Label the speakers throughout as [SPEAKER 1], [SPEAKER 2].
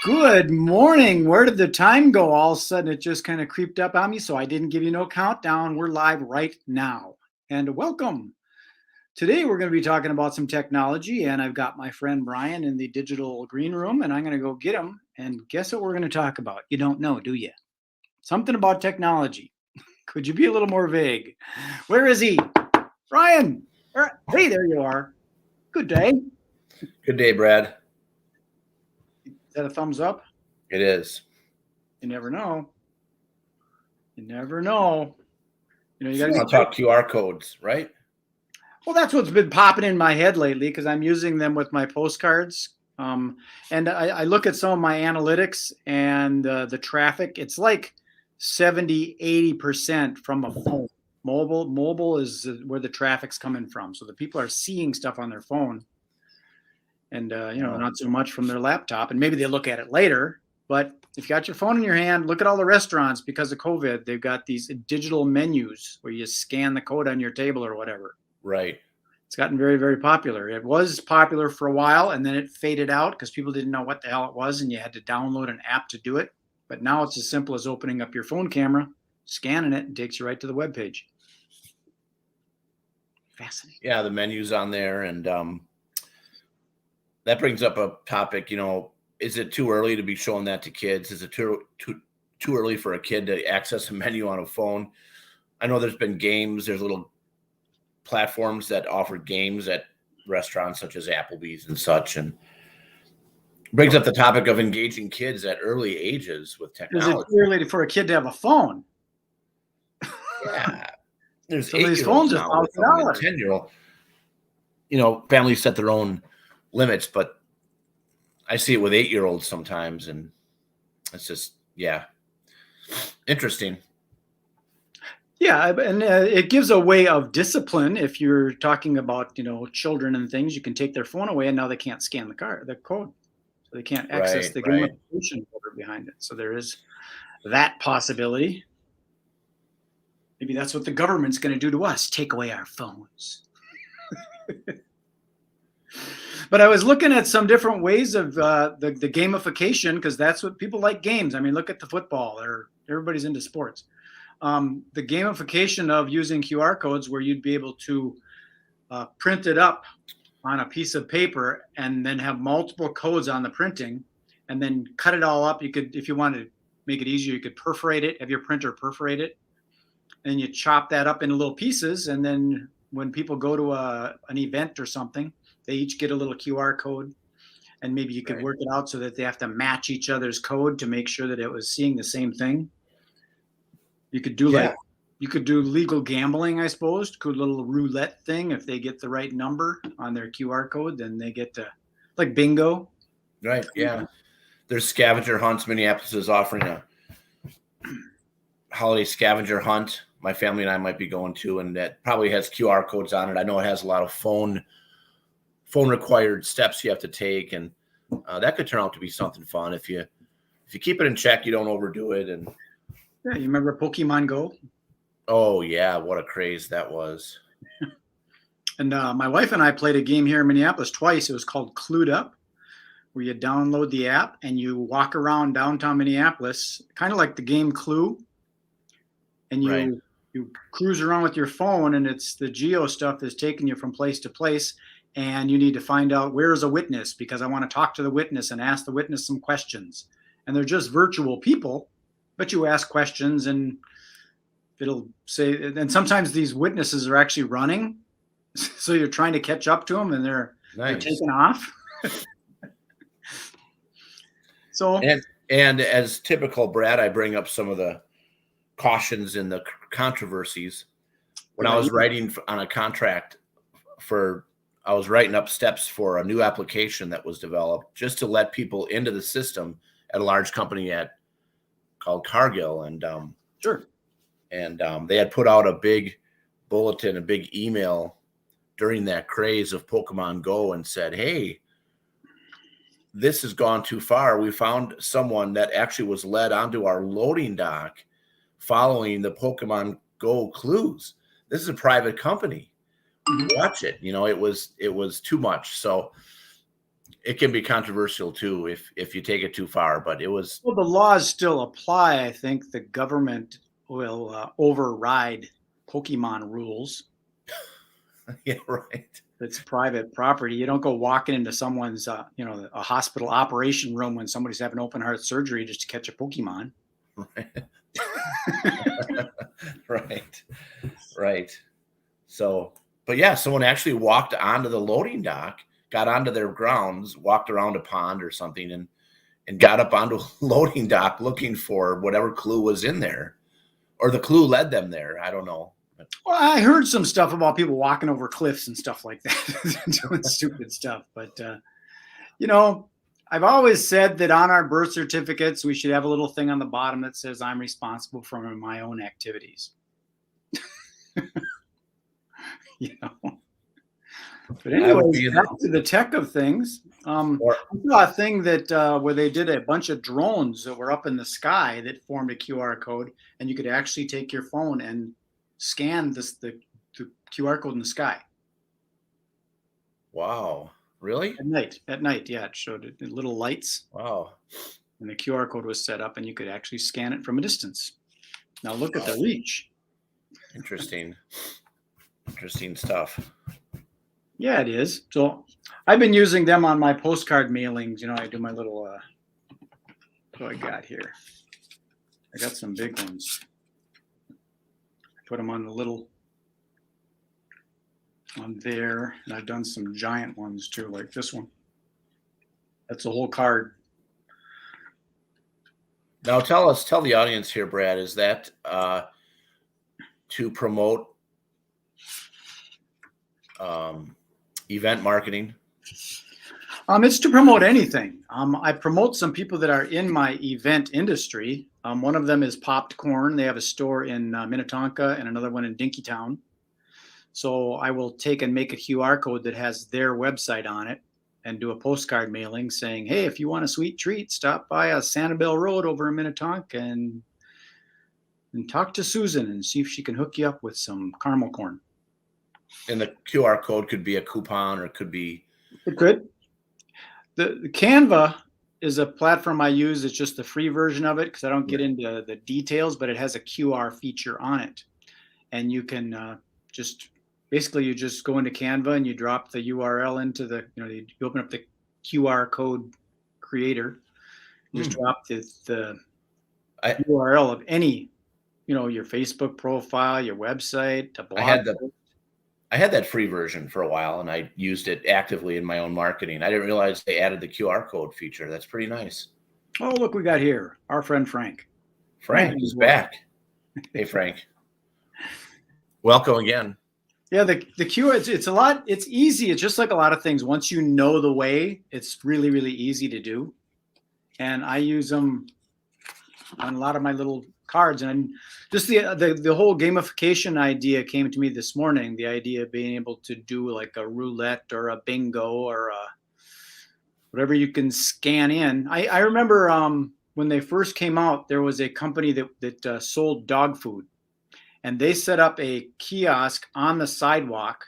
[SPEAKER 1] Good morning. Where did the time go? All of a sudden, it just kind of creeped up on me, so I didn't give you no countdown. We're live right now. And welcome. Today, we're going to be talking about some technology, and I've got my friend Brian in the digital green room, and I'm going to go get him. And guess what we're going to talk about? You don't know, do you? Something about technology. Could you be a little more vague? Where is he? Brian. Hey, there you are. Good day.
[SPEAKER 2] Good day, Brad.
[SPEAKER 1] Is that a thumbs up?
[SPEAKER 2] It is.
[SPEAKER 1] You never know. You never know.
[SPEAKER 2] You got to talk QR codes, right?
[SPEAKER 1] Well, that's what's been popping in my head lately because I'm using them with my postcards. And I look at some of my analytics and the traffic. It's like 70, 80% from a phone. Mobile is where the traffic's coming from. So the people are seeing stuff on their phone and, not so much from their laptop. And maybe they look at it later. But if you got your phone in your hand, look at all the restaurants because of COVID. They've got these digital menus where you scan the code on your table or whatever.
[SPEAKER 2] Right.
[SPEAKER 1] It's gotten very, very popular. It was popular for a while, and then it faded out because people didn't know what the hell it was, and you had to download an app to do it. But now it's as simple as opening up your phone camera, scanning it, and takes you right to the webpage. Fascinating.
[SPEAKER 2] Yeah, the menu's on there, and that brings up a topic. Is it too early to be showing that to kids? Is it too early for a kid to access a menu on a phone? I know there's been games. There's little platforms that offer games at restaurants such as Applebee's and such, and brings up the topic of engaging kids at early ages with technology.
[SPEAKER 1] Is it too early for a kid to have a phone?
[SPEAKER 2] Yeah, there's
[SPEAKER 1] so these phones are $1,000.
[SPEAKER 2] 10-year-old. Families set their own limits, but I see it with 8-year-olds sometimes, and it's just interesting.
[SPEAKER 1] Yeah, and it gives a way of discipline. If you're talking about, children and things, you can take their phone away, and now they can't scan the code, so they can't access the gamification order behind it. So there is that possibility. Maybe that's what the government's going to do to us: take away our phones. But I was looking at some different ways of the gamification because that's what people like games. I mean, look at the football; everybody's into sports. The gamification of using QR codes where you'd be able to print it up on a piece of paper and then have multiple codes on the printing and then cut it all up. You could, if you wanted to make it easier, you could perforate it, have your printer perforate it, and you chop that up into little pieces. And then when people go to an event or something, they each get a little QR code, and maybe you could work it out so that they have to match each other's code to make sure that it was seeing the same thing. You could do you could do legal gambling, I suppose. Could a little roulette thing. If they get the right number on their QR code, then they get to like bingo.
[SPEAKER 2] Right. Yeah. There's scavenger hunts. Minneapolis is offering a holiday scavenger hunt. My family and I might be going to, and that probably has QR codes on it. I know it has a lot of phone required steps you have to take, and that could turn out to be something fun if you keep it in check, you don't overdo it. And
[SPEAKER 1] yeah, you remember Pokemon Go?
[SPEAKER 2] Oh, yeah. What a craze that was.
[SPEAKER 1] And my wife and I played a game here in Minneapolis twice. It was called Clued Up, where you download the app and you walk around downtown Minneapolis, kind of like the game Clue. And you cruise around with your phone, and it's the geo stuff that's taking you from place to place. And you need to find out where is a witness because I want to talk to the witness and ask the witness some questions. And they're just virtual people. But you ask questions and it'll say, and sometimes these witnesses are actually running. So you're trying to catch up to them and they're taking off. So,
[SPEAKER 2] and as typical, Brad, I bring up some of the cautions and the controversies. When I was writing on a contract I was writing up steps for a new application that was developed just to let people into the system at a large company called Cargill, and they had put out a big bulletin, a big email during that craze of Pokemon Go, and said, "Hey, this has gone too far. We found someone that actually was led onto our loading dock following the Pokemon Go clues. This is a private company. Watch it." It was too much. So it can be controversial too if you take it too far. But it was
[SPEAKER 1] Well, the laws still apply. I think the government will override Pokemon rules.
[SPEAKER 2] yeah, right.
[SPEAKER 1] It's private property. You don't go walking into someone's, a hospital operation room when somebody's having open heart surgery just to catch a Pokemon.
[SPEAKER 2] Right. Right. So, but yeah, someone actually walked onto the loading dock, got onto their grounds, walked around a pond or something, and got up onto a loading dock looking for whatever clue was in there, or the clue led them there. I don't know.
[SPEAKER 1] Well, I heard some stuff about people walking over cliffs and stuff like that, doing stupid stuff. But, I've always said that on our birth certificates, we should have a little thing on the bottom that says I'm responsible for my own activities. But anyway, back to the tech of things. I saw a thing that where they did a bunch of drones that were up in the sky that formed a QR code, and you could actually take your phone and scan the QR code in the sky.
[SPEAKER 2] Wow. Really?
[SPEAKER 1] At night, yeah, it showed it, little lights.
[SPEAKER 2] Wow.
[SPEAKER 1] And the QR code was set up, and you could actually scan it from a distance. Now look at the reach.
[SPEAKER 2] Interesting stuff.
[SPEAKER 1] Yeah, it is. So I've been using them on my postcard mailings. I do my little, what do I got here? I got some big ones. I put them on the little, on there. And I've done some giant ones too, like this one. That's a whole card.
[SPEAKER 2] Now tell the audience here, Brad, is that to promote event marketing?
[SPEAKER 1] It's to promote anything. I promote some people that are in my event industry. One of them is Popped Corn. They have a store in Minnetonka and another one in Dinkytown. So I will take and make a QR code that has their website on it and do a postcard mailing saying, hey, if you want a sweet treat, stop by Sanibel Road over in Minnetonka and talk to Susan and see if she can hook you up with some caramel corn.
[SPEAKER 2] And the QR code could be a coupon, or it could be.
[SPEAKER 1] It could. The Canva is a platform I use. It's just the free version of it because I don't get into the details, but it has a QR feature on it. And you can you just go into Canva and you drop the URL into you open up the QR code creator. You just drop the URL of any, your Facebook profile, your website, a blog.
[SPEAKER 2] I had that free version for a while, and I used it actively in my own marketing. I didn't realize they added the QR code feature. That's pretty nice.
[SPEAKER 1] Oh, look, we got here our friend Frank.
[SPEAKER 2] Frank is back. Hey, Frank. Welcome again.
[SPEAKER 1] Yeah, the QR, it's easy. It's just like a lot of things. Once you know the way, it's really, really easy to do. And I use them on a lot of my little cards. And just the whole gamification idea came to me this morning. The idea of being able to do like a roulette or a bingo or whatever you can scan in. I remember when they first came out, there was a company that sold dog food. And they set up a kiosk on the sidewalk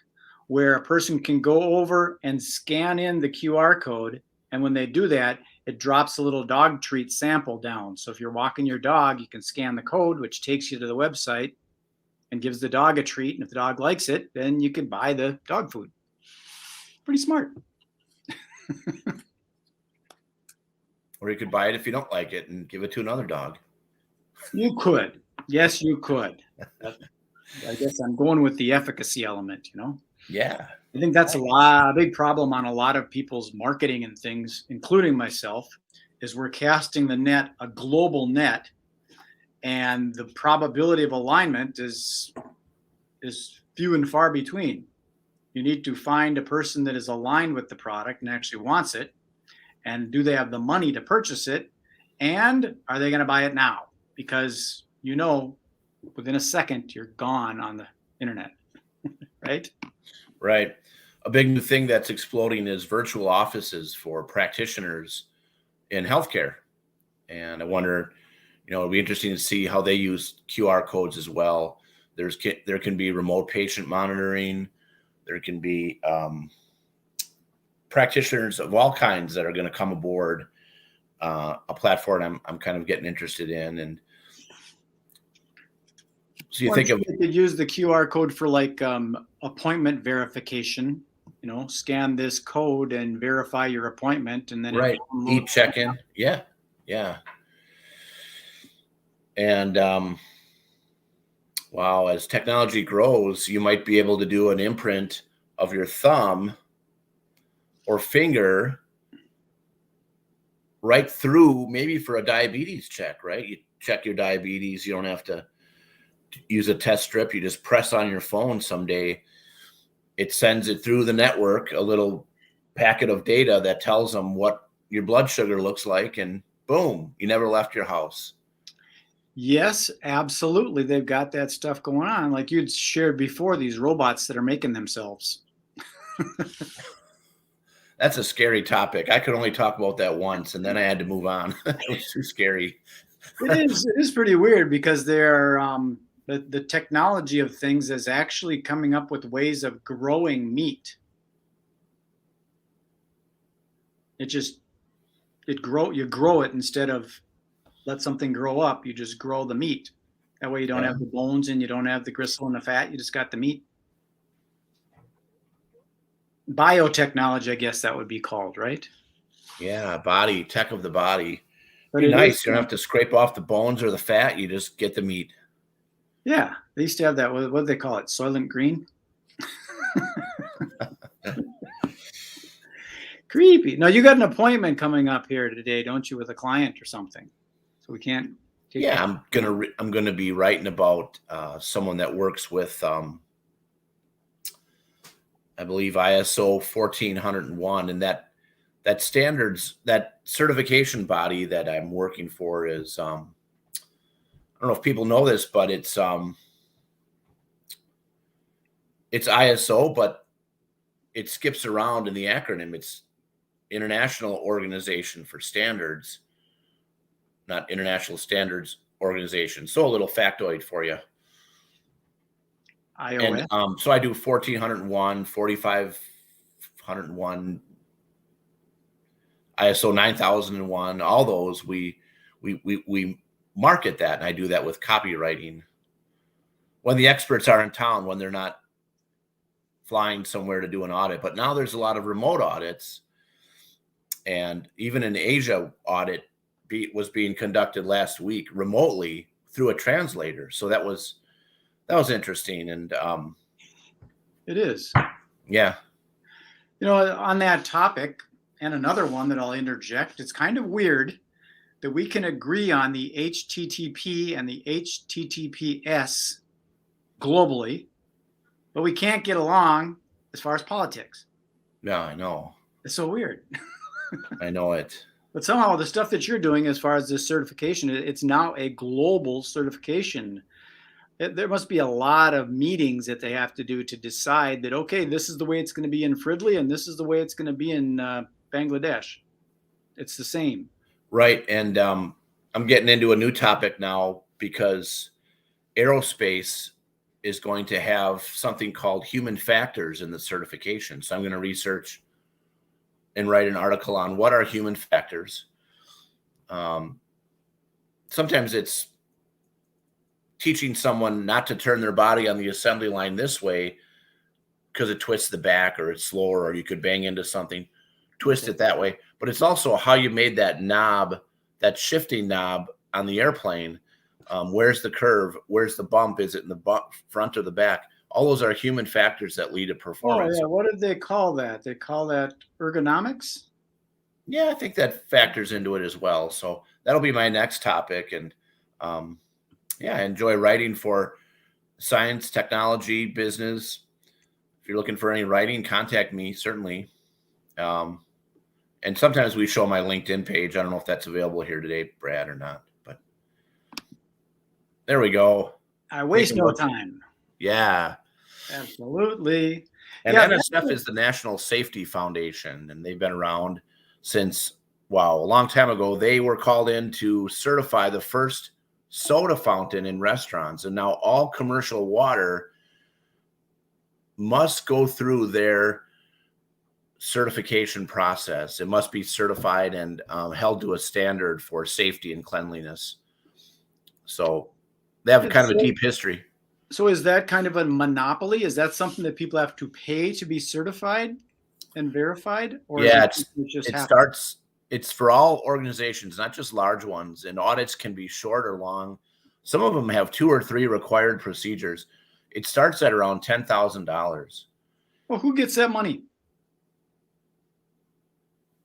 [SPEAKER 1] where a person can go over and scan in the QR code. And when they do that, it drops a little dog treat sample down. So if you're walking your dog, you can scan the code, which takes you to the website and gives the dog a treat. And if the dog likes it, then you can buy the dog food. Pretty smart.
[SPEAKER 2] Or you could buy it if you don't like it and give it to another dog.
[SPEAKER 1] You could. Yes, you could. I guess I'm going with the efficacy element,
[SPEAKER 2] Yeah.
[SPEAKER 1] I think that's a big problem on a lot of people's marketing and things, including myself, is we're casting the net, a global net, and the probability of alignment is few and far between. You need to find a person that is aligned with the product and actually wants it. And do they have the money to purchase it? And are they going to buy it now? Because within a second, you're gone on the internet, right?
[SPEAKER 2] Right. A big new thing that's exploding is virtual offices for practitioners in healthcare. And I wonder, it'll be interesting to see how they use QR codes as well. There can be remote patient monitoring. There can be practitioners of all kinds that are going to come aboard a platform I'm kind of getting interested in. And so you think of,
[SPEAKER 1] they could use the QR code for like appointment verification. Scan this code and verify your appointment, and then
[SPEAKER 2] right, check-in. Yeah. And wow, as technology grows, you might be able to do an imprint of your thumb or finger right through, maybe for a diabetes check, right? You check your diabetes. You don't have to use a test strip. You just press on your phone someday. It sends it through the network, a little packet of data that tells them what your blood sugar looks like, and boom, you never left your house.
[SPEAKER 1] Yes, absolutely. They've got that stuff going on. Like you'd shared before, these robots that are making themselves.
[SPEAKER 2] That's a scary topic. I could only talk about that once, and then I had to move on. It was too scary.
[SPEAKER 1] It is pretty weird because they're the technology of things is actually coming up with ways of growing meat. You grow it instead of let something grow up. You just grow the meat. That way you don't have the bones and you don't have the gristle and the fat. You just got the meat. Biotechnology, I guess that would be called, right?
[SPEAKER 2] Yeah, tech of the body.
[SPEAKER 1] But
[SPEAKER 2] be nice. You don't have to scrape off the bones or the fat. You just get the meat.
[SPEAKER 1] Yeah, they used to have that. What do they call it? Soylent Green? Creepy. No, you got an appointment coming up here today, don't you, with a client or something? So we can't.
[SPEAKER 2] Yeah, I'm gonna be writing about someone that works with I believe ISO 14001, and that standards, that certification body that I'm working for is I don't know if people know this, but it's ISO, but it skips around in the acronym. It's International Organization for Standards, not International Standards Organization. So a little factoid for you.
[SPEAKER 1] iOS.
[SPEAKER 2] And so I do 1401, 4501, ISO 9001, all those. We market that, and I do that with copywriting when the experts are in town, when they're not flying somewhere to do an audit. But now there's a lot of remote audits, and even an Asia audit was being conducted last week remotely through a translator. So that was interesting. And
[SPEAKER 1] it is.
[SPEAKER 2] Yeah.
[SPEAKER 1] On that topic, and another one that I'll interject, it's kind of weird that we can agree on the HTTP and the HTTPS globally, but we can't get along as far as politics.
[SPEAKER 2] Yeah, I know.
[SPEAKER 1] It's so weird.
[SPEAKER 2] I know it.
[SPEAKER 1] But somehow the stuff that you're doing as far as this certification, it's now a global certification. There must be a lot of meetings that they have to do to decide that, okay, this is the way it's going to be in Fridley and this is the way it's going to be in Bangladesh. It's the same.
[SPEAKER 2] Right. And I'm getting into a new topic now because aerospace is going to have something called human factors in the certification. So I'm going to research and write an article on what are human factors. Sometimes it's teaching someone not to turn their body on the assembly line this way because it twists the back, or it's slower, or you could bang into something, twist it that way. But it's also how you made that knob, that shifting knob on the airplane. Where's the curve? Where's the bump? Is it in the front or the back? All those are human factors that lead to performance.
[SPEAKER 1] Oh, yeah. What did they call that? They call that ergonomics?
[SPEAKER 2] Yeah, I think that factors into it as well. So that'll be my next topic. And I enjoy writing for science, technology, business. If you're looking for any writing, contact me, certainly. And sometimes we show my LinkedIn page. I don't know if that's available here today, Brad, or not, but there we go.
[SPEAKER 1] I waste no time.
[SPEAKER 2] Yeah.
[SPEAKER 1] Absolutely.
[SPEAKER 2] And NSF is the National Safety Foundation, and they've been around since, a long time ago. They were called in to certify the first soda fountain in restaurants, and now all commercial water must go through their certification process. It must be certified and held to a standard for safety and cleanliness. So they have kind of a deep history.
[SPEAKER 1] So is that kind of a monopoly? Is that something that people have to pay to be certified and verified? Or
[SPEAKER 2] Yeah, it's for all organizations, not just large ones. And audits can be short or long. Some of them have 2 or 3 required procedures. It starts at around $10,000.
[SPEAKER 1] Well, who gets that money?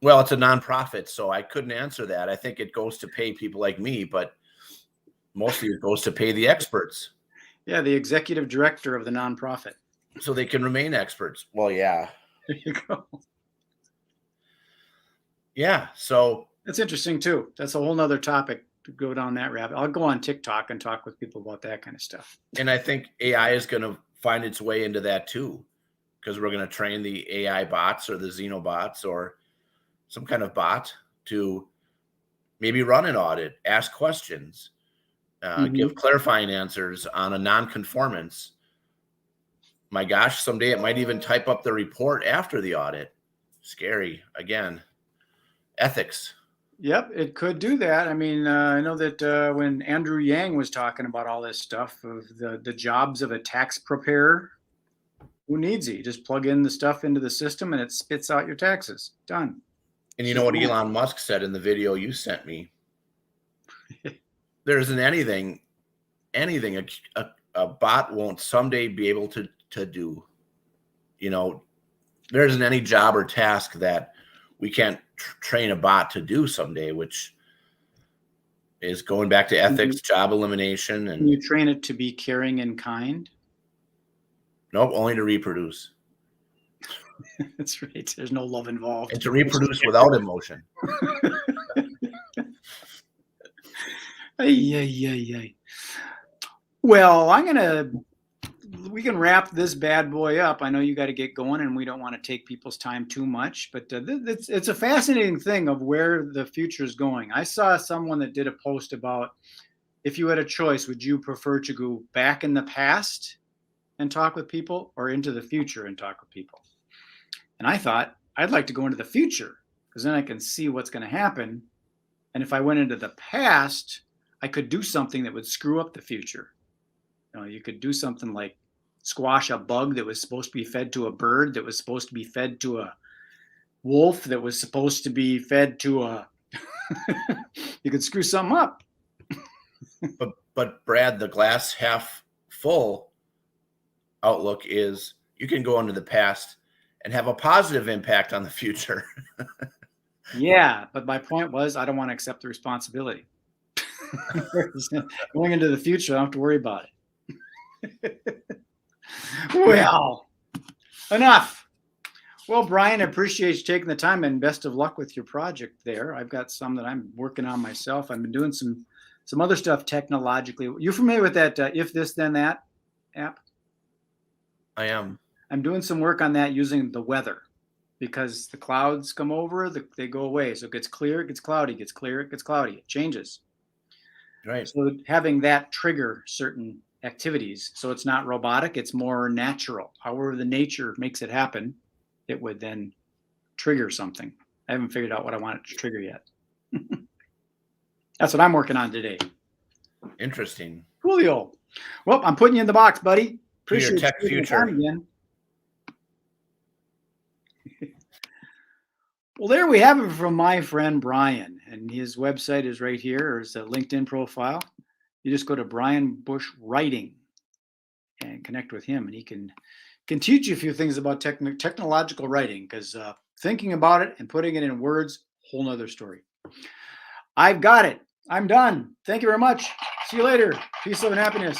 [SPEAKER 2] Well, it's a nonprofit, so I couldn't answer that. I think it goes to pay people like me, but mostly it goes to pay the experts.
[SPEAKER 1] Yeah, the executive director of the nonprofit.
[SPEAKER 2] So they can remain experts. Well, yeah.
[SPEAKER 1] There you go.
[SPEAKER 2] Yeah, so
[SPEAKER 1] that's interesting too. That's a whole nother topic to go down that rabbit. I'll go on TikTok and talk with people about that kind of stuff.
[SPEAKER 2] And I think AI is going to find its way into that too, because we're going to train the AI bots or the Xenobots or some kind of bot to maybe run an audit, ask questions, give clarifying answers on a non-conformance. My gosh, someday it might even type up the report after the audit. Scary. Again, ethics.
[SPEAKER 1] Yep, it could do that. I mean, I know that when Andrew Yang was talking about all this stuff of the jobs of a tax preparer, who needs it? You just plug in the stuff into the system and it spits out your taxes. Done.
[SPEAKER 2] And you know what Elon Musk said in the video you sent me? There isn't anything a bot won't someday be able to do. You know, there isn't any job or task that we can't train a bot to do someday, which is going back to ethics, job elimination. And
[SPEAKER 1] can you train it to be caring and kind?
[SPEAKER 2] Nope, only to reproduce.
[SPEAKER 1] That's right. There's no love involved.
[SPEAKER 2] And to reproduce without emotion.
[SPEAKER 1] Well, we can wrap this bad boy up. I know you got to get going and we don't want to take people's time too much, but it's a fascinating thing of where the future is going. I saw someone that did a post about, if you had a choice, would you prefer to go back in the past and talk with people or into the future and talk with people? And I thought, I'd like to go into the future because then I can see what's going to happen. And if I went into the past, I could do something that would screw up the future. You know, you could do something like squash a bug that was supposed to be fed to a bird, that was supposed to be fed to a wolf, that was supposed to be fed to a you could screw something up.
[SPEAKER 2] But Brad, the glass half full outlook is you can go into the past and have a positive impact on the future.
[SPEAKER 1] Yeah, but my point was I don't want to accept the responsibility. Going into the future, I don't have to worry about it. Well, enough. Well, Brian, I appreciate you taking the time and best of luck with your project there. I've got some that I'm working on myself. I've been doing some other stuff technologically. You familiar with that If This Then That app?
[SPEAKER 2] I am.
[SPEAKER 1] I'm doing some work on that using the weather because the clouds come over, they go away. So it gets clear, it gets cloudy, it gets clear, it gets cloudy. It changes.
[SPEAKER 2] Right.
[SPEAKER 1] So having that trigger certain activities. So it's not robotic, it's more natural. However the nature makes it happen, it would then trigger something. I haven't figured out what I want it to trigger yet. That's what I'm working on today.
[SPEAKER 2] Interesting.
[SPEAKER 1] Coolio. Well, I'm putting you in the box, buddy. Appreciate
[SPEAKER 2] your tech future
[SPEAKER 1] again. Well, there we have it from my friend Brian, and his website is right here, or his LinkedIn profile. You just go to Brian Busch Writing and connect with him, and he can teach you a few things about technological writing, because thinking about it and putting it in words, whole nother story. I've got it. I'm done. Thank you very much. See you later. Peace, love, and happiness.